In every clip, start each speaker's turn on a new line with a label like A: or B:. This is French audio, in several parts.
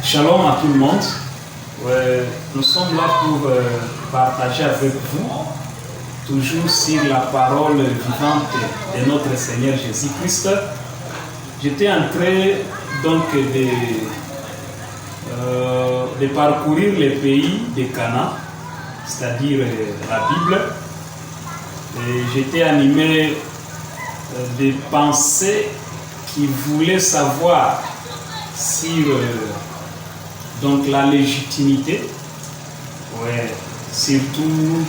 A: Shalom à tout le monde. Nous sommes là pour partager avec vous, toujours sur la parole vivante de notre Seigneur Jésus-Christ. J'étais en train donc de parcourir les pays de Canaan, c'est-à-dire la Bible. Et j'étais animé de pensées qui voulaient savoir sur donc la légitimité, surtout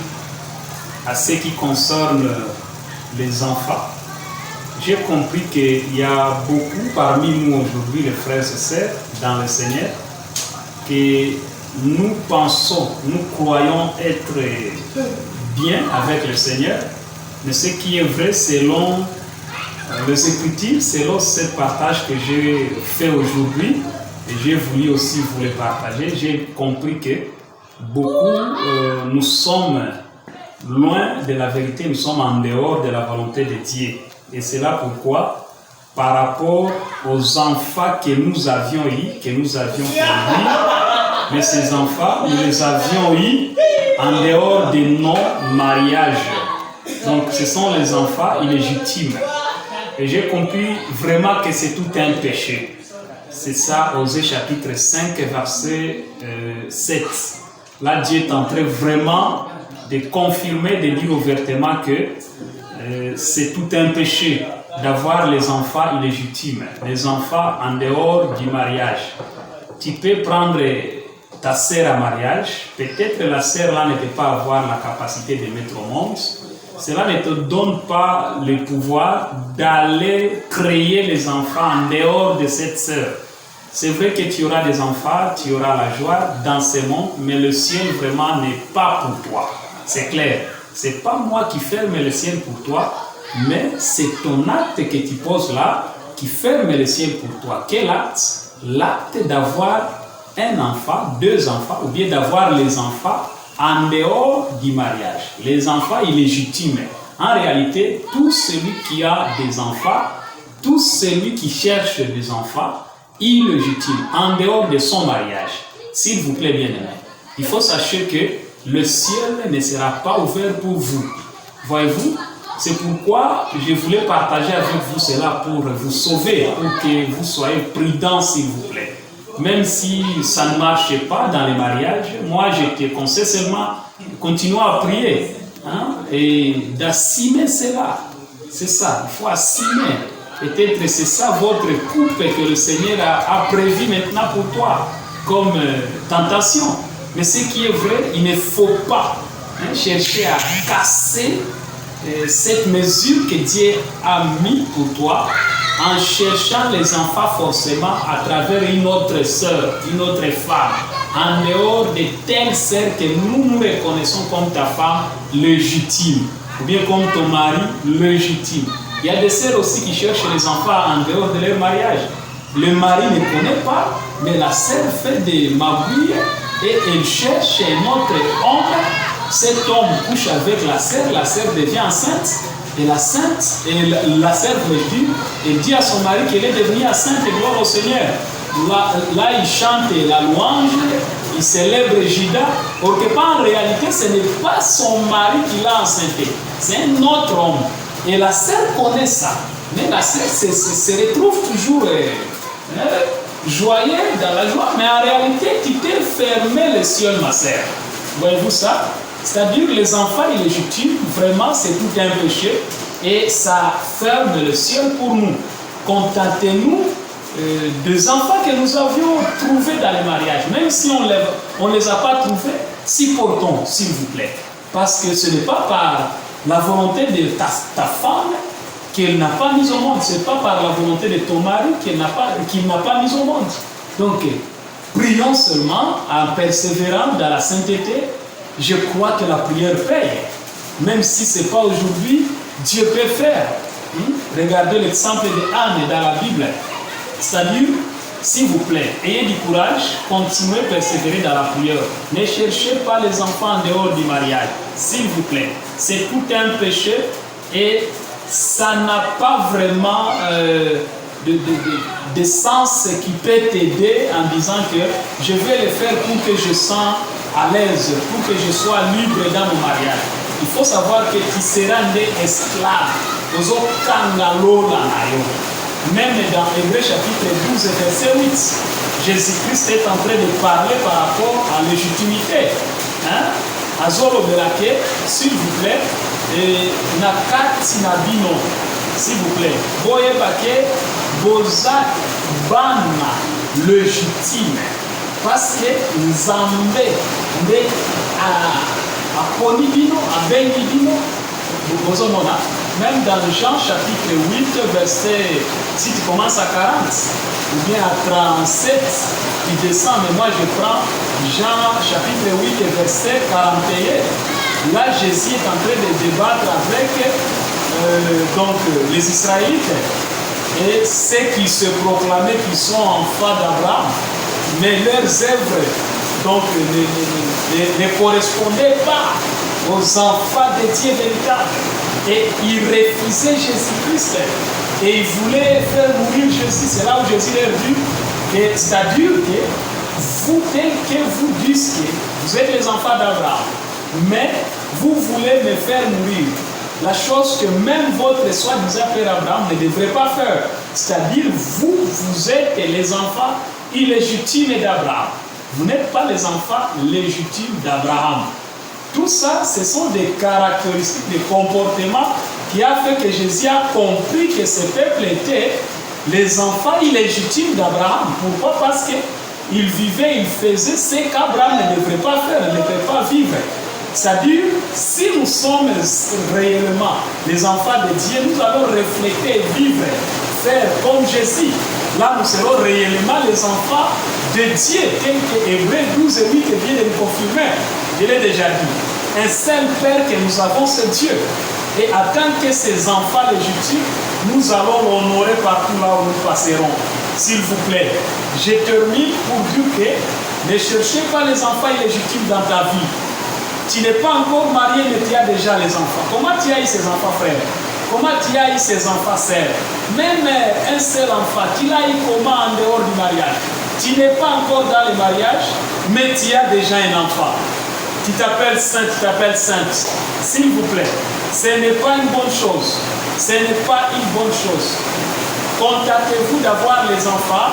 A: à ce qui concerne les enfants. J'ai compris qu'il y a beaucoup parmi nous aujourd'hui, les frères et sœurs, dans le Seigneur, que nous pensons, nous croyons être bien avec le Seigneur, mais ce qui est vrai selon les Écritures, selon ce partage que j'ai fait aujourd'hui, et j'ai voulu aussi vous le partager, j'ai compris que beaucoup, nous sommes loin de la vérité, nous sommes en dehors de la volonté de Dieu. Et c'est là pourquoi, par rapport aux enfants que nous avions eus, que nous avions produits, mais ces enfants, nous les avions eus en dehors de nos mariages. Donc ce sont les enfants illégitimes. Et j'ai compris vraiment que c'est tout un péché. C'est ça, Osée chapitre 5, verset 7. Là, Dieu est en train vraiment de confirmer, de dire ouvertement que c'est tout un péché d'avoir les enfants illégitimes, les enfants en dehors du mariage. Tu peux prendre ta sœur à mariage, peut-être la sœur là ne peut pas avoir la capacité de mettre au monde. Cela ne te donne pas le pouvoir d'aller créer les enfants en dehors de cette sœur. C'est vrai que tu auras des enfants, tu auras la joie dans ce monde, mais le ciel vraiment n'est pas pour toi. C'est clair. C'est pas moi qui ferme le ciel pour toi, mais c'est ton acte que tu poses là qui ferme le ciel pour toi. Quel acte? L'acte d'avoir un enfant, deux enfants, ou bien d'avoir les enfants en dehors du mariage. Les enfants illégitimes. En réalité, tout celui qui a des enfants, tout celui qui cherche des enfants, illégitimes, en dehors de son mariage. S'il vous plaît, bien aimé, il faut sachez que le ciel ne sera pas ouvert pour vous. Voyez-vous, c'est pourquoi je voulais partager avec vous cela pour vous sauver, pour que vous soyez prudents, s'il vous plaît. Même si ça ne marche pas dans les mariages, moi je te conseille seulement de continuer à prier et d'assumer cela. C'est ça, il faut assumer. Peut-être c'est ça votre coupe que le Seigneur a prévu maintenant pour toi comme tentation. Mais ce qui est vrai, il ne faut pas chercher à casser cette mesure que Dieu a mis pour toi en cherchant les enfants forcément à travers une autre sœur, une autre femme, en dehors de telle sœur que nous reconnaissons comme ta femme légitime, ou bien comme ton mari légitime. Il y a des sœurs aussi qui cherchent les enfants en dehors de leur mariage. Le mari ne connaît pas, mais la sœur fait des magouilles et elle cherche un autre homme. Cet homme couche avec la sœur devient enceinte, et la sœur elle dit à son mari qu'elle est devenue enceinte, et gloire au Seigneur. Là, il chante la louange, il célèbre Judas, or que en réalité, ce n'est pas son mari qui l'a enceinte, c'est un autre homme. Et la sœur connaît ça, mais la sœur se retrouve toujours joyeuse dans la joie, mais en réalité, tu t'es fermé le ciel, ma sœur. Voyez-vous ça? C'est-à-dire les enfants illégitimes, vraiment, c'est tout un péché et ça ferme le ciel pour nous. Contentez-nous des enfants que nous avions trouvés dans les mariages, même si on ne les a pas trouvés, supportons, s'il vous plaît. Parce que ce n'est pas par la volonté de ta femme qu'elle n'a pas mis au monde, ce n'est pas par la volonté de ton mari qu'il n'a pas mis au monde. Donc, prions seulement en persévérant dans la sainteté. Je crois que la prière paye. Même si ce n'est pas aujourd'hui, Dieu peut faire. Regardez l'exemple de Anne dans la Bible. C'est-à-dire, s'il vous plaît, ayez du courage, continuez à persévérer dans la prière. Ne cherchez pas les enfants en dehors du mariage. S'il vous plaît. C'est tout un péché et ça n'a pas vraiment de sens qui peut t'aider en disant que je vais le faire pour que je sens à l'aise, pour que je sois libre dans mon mariage. Il faut savoir que tu seras né esclave. Même dans Hébreux chapitre 12, verset 8, Jésus-Christ est en train de parler par rapport à la légitimité. Azoro Belake, s'il vous plaît, Nakati Nabino, s'il vous plaît, Boye Bake, Boza Bana, légitime. Parce que Nzambe, à Ponibino, à Benibino, même dans Jean chapitre 8, verset, si tu commences à 40, ou bien à 37, tu descends, mais moi je prends Jean chapitre 8, verset 41. Là, Jésus est en train de débattre avec donc, les Israélites et ceux qui se proclamaient qu'ils sont enfants d'Abraham, mais leurs œuvres donc, ne correspondaient pas aux enfants de Dieu véritable. Et ils refusaient Jésus-Christ. Et ils voulaient faire mourir Jésus. C'est là où Jésus leur dit que c'est-à-dire que vous, tel que vous dites que vous êtes les enfants d'Abraham, mais vous voulez me faire mourir. La chose que même votre soi-disant père Abraham ne devrait pas faire. C'est-à-dire, vous êtes les enfants illégitimes d'Abraham. Vous n'êtes pas les enfants légitimes d'Abraham. Tout ça, ce sont des caractéristiques, des comportements qui a fait que Jésus a compris que ce peuple était les enfants illégitimes d'Abraham. Pourquoi? Parce qu'ils vivaient, ils faisaient ce qu'Abraham ne devrait pas faire, ne devrait pas vivre. C'est-à-dire, si nous sommes réellement les enfants de Dieu, nous allons refléter, vivre, faire comme Jésus. Là, nous serons réellement les enfants de Dieu, tel que Hébreux 12 et 8 vient de nous confirmer. Je l'ai déjà dit. Un seul Père que nous avons, c'est Dieu. Et en tant que ces enfants légitimes, nous allons l'honorer partout là où nous passerons. S'il vous plaît, je termine pour dire que ne cherchez pas les enfants illégitimes dans ta vie. Tu n'es pas encore marié, mais tu as déjà les enfants. Comment tu as eu ces enfants, frère? Comment tu as eu ces enfants, sœurs? Même un seul enfant, tu l'as eu comment en dehors du mariage? Tu n'es pas encore dans le mariage, mais tu as déjà un enfant. Tu t'appelles saint, tu t'appelles sainte. S'il vous plaît, ce n'est pas une bonne chose. Ce n'est pas une bonne chose. Contactez-vous d'avoir les enfants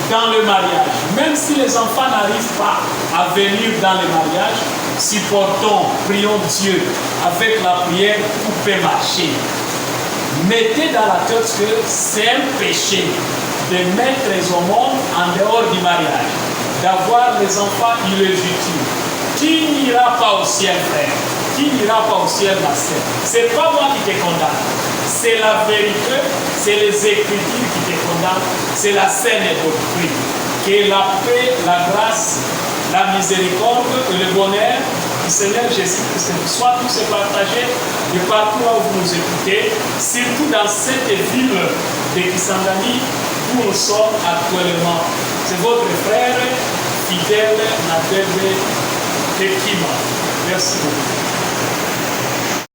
A: dans le mariage. Même si les enfants n'arrivent pas à venir dans le mariage, supportons, prions Dieu avec la prière pour peut marcher. Mettez dans la tête que c'est un péché de mettre au monde en dehors du mariage, d'avoir les enfants illégitimes. Qui n'ira pas au ciel, frère? Qui n'ira pas au ciel, ma sœur? Ce n'est pas moi qui te condamne. C'est la vérité, c'est les Écritures qui te condamnent, c'est la saine doctrine. Que la paix, la grâce, la miséricorde et le bonheur du Seigneur Jésus-Christ soient tous partagés de partout là où vous nous écoutez, surtout dans cette ville de Kisangani où nous sommes actuellement. C'est votre frère fidèle Nadebe Tekima. Merci beaucoup.